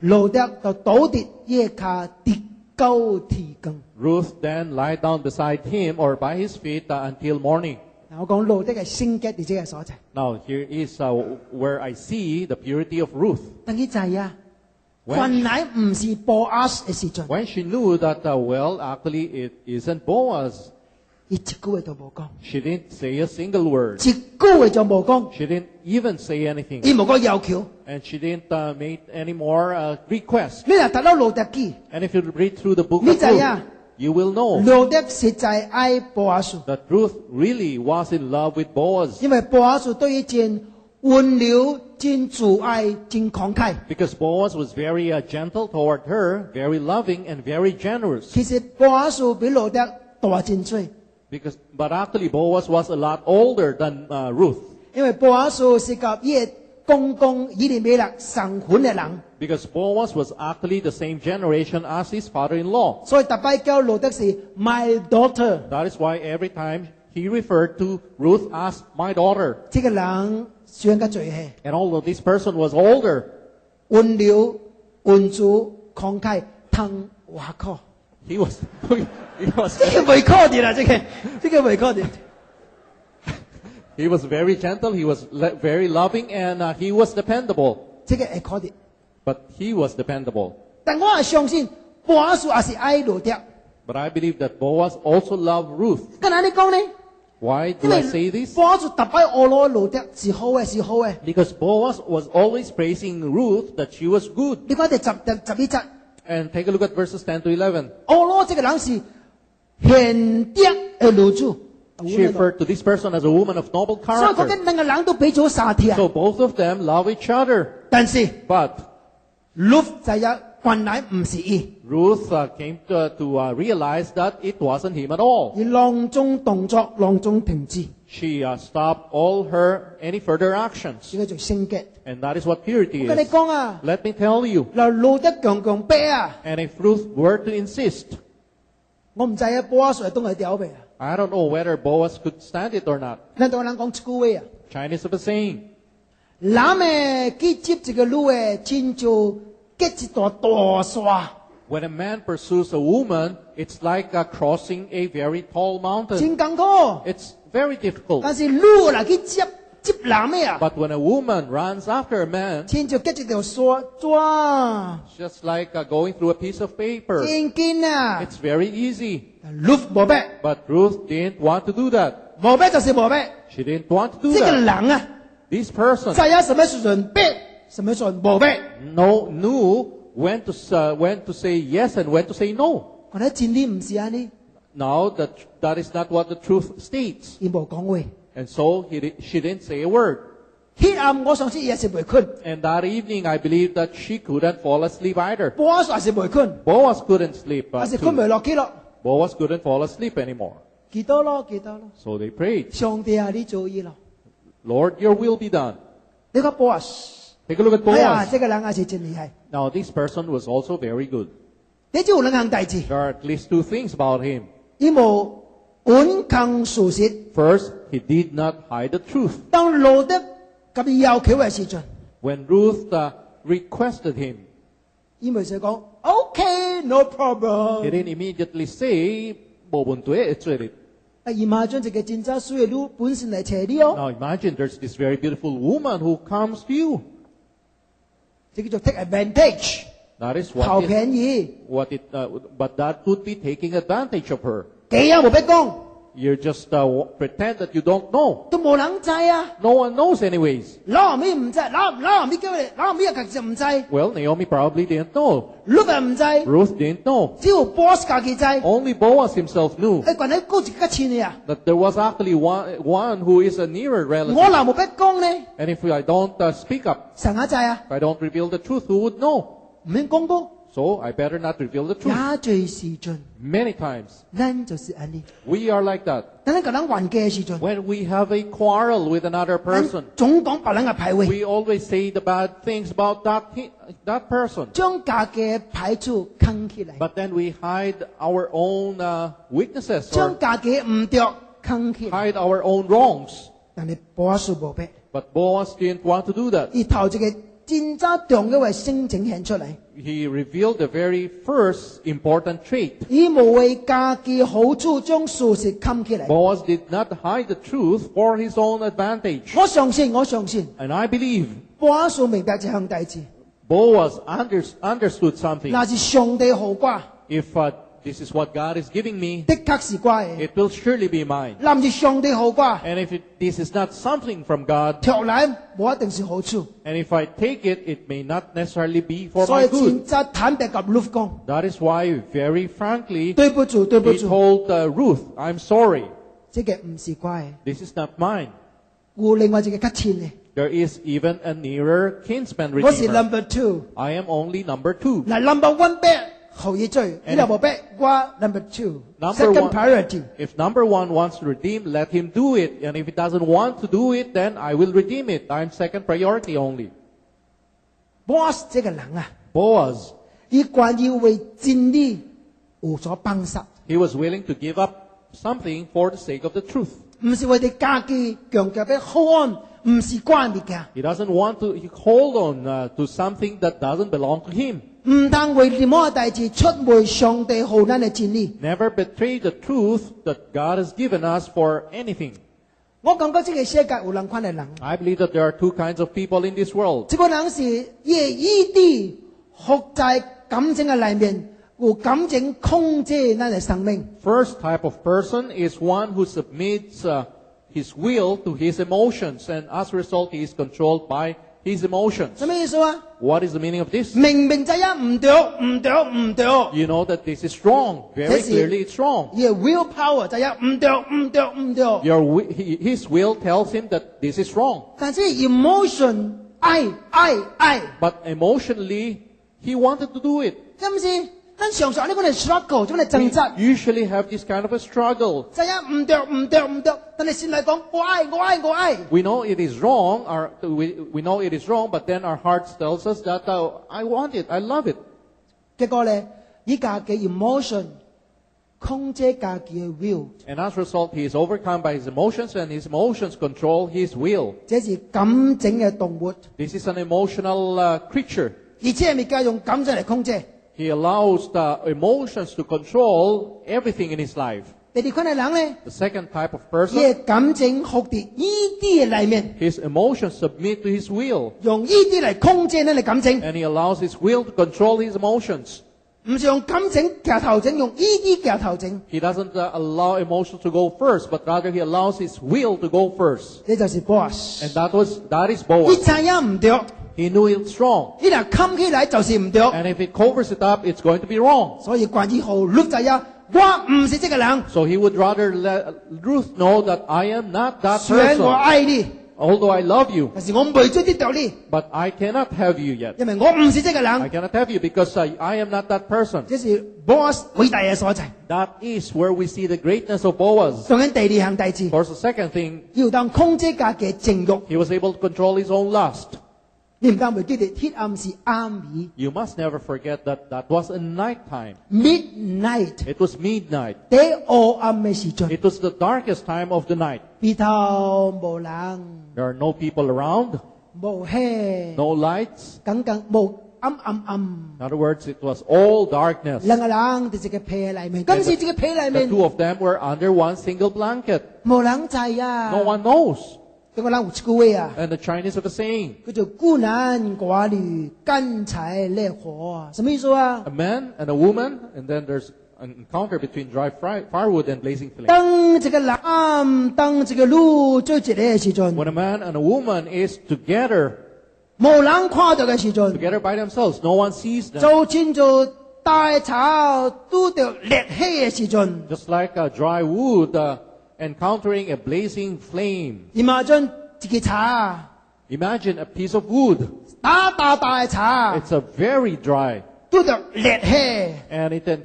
路得就倒跌腋下跌高提更。Ruth then lied down beside him or by his feet until morning. 嗱，我講路得嘅聖潔，而且係所在。Now here is where I see the purity of Ruth. 等於就係原來唔是波亞斯嘅時陣， When she knew that, actually it isn't Boaz, 佢一句話都冇講， she didn't say a single word. 一句話就冇講， She didn't even say anything. 佢冇個要求。 And she didn't make any more requests. 你嗱睇到路得記， And if you read through the book 你 of 知呀 Ruth, you will know 路得實在愛波亞斯， that Ruth really was in love with Boaz. 因為波亞斯對於真溫柔、真慈愛、真慷慨。 Because Boaz was very gentle toward her, very loving and very generous. 其實波亞斯比路得大真多， But actually Boaz was a lot older than Ruth. 因為波亞斯是及伊公公以利米勒生款嘅人， Because Boaz was actually the same generation as his father-in-law. 所以特別叫路得是 my daughter。 That is why every time he referred to Ruth as my daughter. 這個人算得最係 And although this person was older, 溫柔、溫助、慷慨、通話科。 he was 這個未確定啦，這個未確定。 he was very gentle, he was very loving, and he was dependable. 這個係確定。 But he was dependable. 但我係相信波亞斯也是愛路得。 But I believe that Boaz also loved Ruth. 跟住你講呢？ Why 因 do I 為 say this? 波亞斯特別愛攞路得是好嘅，是好嘅。 Because Boaz was always praising Ruth that she was good. 你講第十一節， And take a look at verses 10 to 11. 愛攞這個人是賢德嘅女主。 She referred to this person as a woman of noble 所以講 character. 緊兩個人都俾咗殺鐵。 So both of them love each other. 但是 But Ruth 就係原來唔是伊， Ruth came to realize that it wasn't him at all. 而囊中動作囊中停止， She stopped all any further actions. 呢個就聖潔。 And that is what purity 我跟你 is. 講啊， Let me tell you. 嗱路得強強逼啊， And if Ruth were to insist, 我唔知啊，波亞斯係東係屌未啊？ I don't know whether Boaz could stand it or not. 咱同人講一句話啊， Chinese have a saying. 男嘅去接一個女嘅，親像結一座大山， When a man pursues a woman, it's like crossing a very tall mountain. 真艱苦。 It's very difficult. 但是女嚟去接男嘅啊， But when a woman runs after a man, 親像結一條山磚， it's just like going through a piece of paper. 真緊啊！ It's very easy. Ruth 冇逼， But Ruth didn't want to do that. 冇逼就是冇逼。 She didn't want to do 這個 that. 人啊， This person 在有什麼時陣逼，什麼時陣冇逼。 knew when to say yes and when to say no. 我睇真理唔是安尼， Now that is not what the truth states. 伊冇講話。 And so she didn't say a word. 迄暗我相信也是袂困， And that evening, I believe that she couldn't fall asleep either. 波亞斯也是袂困， Boaz couldn't sleep 也是困 too. 袂落去咯。 Boaz couldn't fall asleep anymore. 祈禱咯，祈禱咯。 So they prayed, 上帝啊，你做伊咯。 Lord, your will be done. 你個波亞斯， Take a look at 哎呀， Boaz. 這個人也是真厲害。 Now, this person was also very good. 你只有兩項代志， There are at least two things about him. 伊無隱藏事實。 First, he did not hide the truth. 當路得甲伊要求嘅時陣， When Ruth requested him, 伊咪就講 OK，no he problem。 didn't immediately say, "冇問題，做it." 啊，姨媽將一個真正水嘅女本身嚟找你哦， Now imagine there's this very beautiful woman who comes to you. 這叫做 take advantage， That is 討 what it, 便宜。 but that could be taking advantage of her. 幾樣冇逼講， You just pretend that you don't know. 都冇人知啊。 No one knows anyways. 攞咪唔知，攞咪叫你，攞咪又其實唔知， Well, Naomi probably didn't know. 律又唔知， Ruth didn't know. 只有 boss 家己知。 Only Boaz himself knew 你群喺高一個錢你啊， that there was actually one who is a nearer 我 relative. 嗱冇逼講呢， And if I don't speak up, 神下知啊， if I don't reveal the truth, who would know? 唔免講講， So I better not reveal the truth. 也最時盡， Many times 咱就是安尼。 we are like that. 等你個人還嘅時陣， When we have a quarrel with another 咱 person, 總講別人嘅排位， we always say the bad things about that person. 將家嘅排處坑起嚟， But then we hide our own weaknesses 將 or 家嘅唔對坑起嚟。 hide our own wrongs. 但係 boss 冇逼， But Boaz didn't want to do that. 伊頭一個真正重要嘅性情顯出嚟。 He revealed the very first important trait. 以無為家己好處將事實冚起嚟。 Boaz did not hide the truth for his own advantage. 我相信， And I believe 波阿數明白一項代志， Boaz understood something. 那是上帝好瓜， If this is what God is giving me, 的確是瓜嘅。 it will surely be mine. 嗱，唔是上帝好瓜， And if this is not something from God, 條嚟冇一定是好處。 and if I take it, it may not necessarily be for 所 my 以 good. 前則坦白及 Ruth 講， That is why, very frankly, 對不住，對不 he 住， told Ruth, I'm sorry. 這個唔是瓜嘅， This is not mine. 有另外一個較親嘅， There is even a nearer kinsman 我是 redeemer. number two。 I am only number 2. 嗱 number one back 後一追，呢個冇 back，我 number two。 Number Second one. priority。 If number 1 wants to redeem, let him do it. And if he doesn't want to do it, then I will redeem it. I'm second priority only. boss 這個人啊， Boaz, 以關於為真理有所幫殺， he was willing to give up something for the sake of the truth. 唔是為哋家己強夾嘅好安，唔是關物嘅， He doesn't want to hold on to something that doesn't belong to him. 唔通為任何代志出賣上帝好咱嘅真理。 Never betray the truth that God has given us for anything. 我感覺這個世界有兩款嘅人， I believe that there are 2 kinds of people in this world. 這個人是也依啲學在感情嘅裏面，有感情控制咱嘅生命。 First type of person is one who submits his will to his emotions, and as a result, he is controlled by his emotions. 什麼意思啊？ What is the meaning of this? 明明就一唔對，唔對，唔對。 You know that this is wrong. Very This is- clearly, it's wrong. 而 willpower 就一唔對，唔對，唔對。 His will tells him that this is wrong. 但是 emotion 愛， But emotionally, he wanted to do it. 係唔是？咱常常呢個係 struggle，咁嚟掙扎。 We usually have this kind of a struggle. 就一唔對，唔對，唔對。但係先嚟講，我愛，我愛，我愛。 We know it is wrong. We know it is wrong, but then our hearts tells us that I want it, I love it. 結果咧，以家嘅 emotion 控制家己嘅 will， And as a result, he is overcome by his emotions, and his emotions control his will. 這是感情嘅動物， This is an emotional creature. 而且係咪家用感情嚟控制？ He allows the emotions to control everything in his life. 第二款嘅人咧， The second type of 佢 person, 嘅感情學啲呢啲嘅裏面， his emotions submit to his will, 用呢啲嚟控制你嘅感情， and he allows his will to control his emotions. 唔是用感情夾頭整，用呢啲夾頭整， He doesn't allow emotions to go first, but rather he allows his will to go first. 呢就是 boss。 And that is 呢 Boaz. 陣一唔對， He knew it's wrong. 呢嗱冚起嚟就是唔對， And if it covers it up, it's going to be wrong. 所以關於好 look 就一，我唔是這個人， So he would rather let Ruth know that I am not that 雖然我 person. 愛你， Although I love you, 但是我唔會追啲到你， but I cannot have you yet. 因為我唔是這個 I 人， cannot have you because I am not that person. 這是 boss 偉大嘅所在。 That is where we see the greatness of Boaz. 當然第二項大志， Of course, the second thing, 要當控制家嘅情慾， he was able to control his own lust. 你唔當會記得黑暗是暗暝 You must never forget that that was a night time. ，midnight， It was midnight. 第黑暗嘅時陣， It was the darkest time of the night. 邊頭無人， There are no people around, 無黑， no lights. 耿耿無暗。 In other words, it was all darkness. 兩個人喺這個被裏面，今次這個被裏 The 面 two of them were under one single blanket. 無人在啊。 No one knows. 這個人有一句話啊， And the Chinese have a saying, 叫做孤男寡女，乾柴烈火，什麼意思啊？ a man and a woman, and then there's an encounter between dry firewood and blazing flame. 當這個男，當這個女做一個嘅時陣， When a man and a woman is together 無人看到嘅時陣， by themselves, no one sees them. 就親像大草拄到烈火嘅時陣， Just like a dry wood encountering a blazing flame. 而嘛將一個草， Imagine a piece of wood. 大嘅草， It's a very dry, 拄到烈火， and it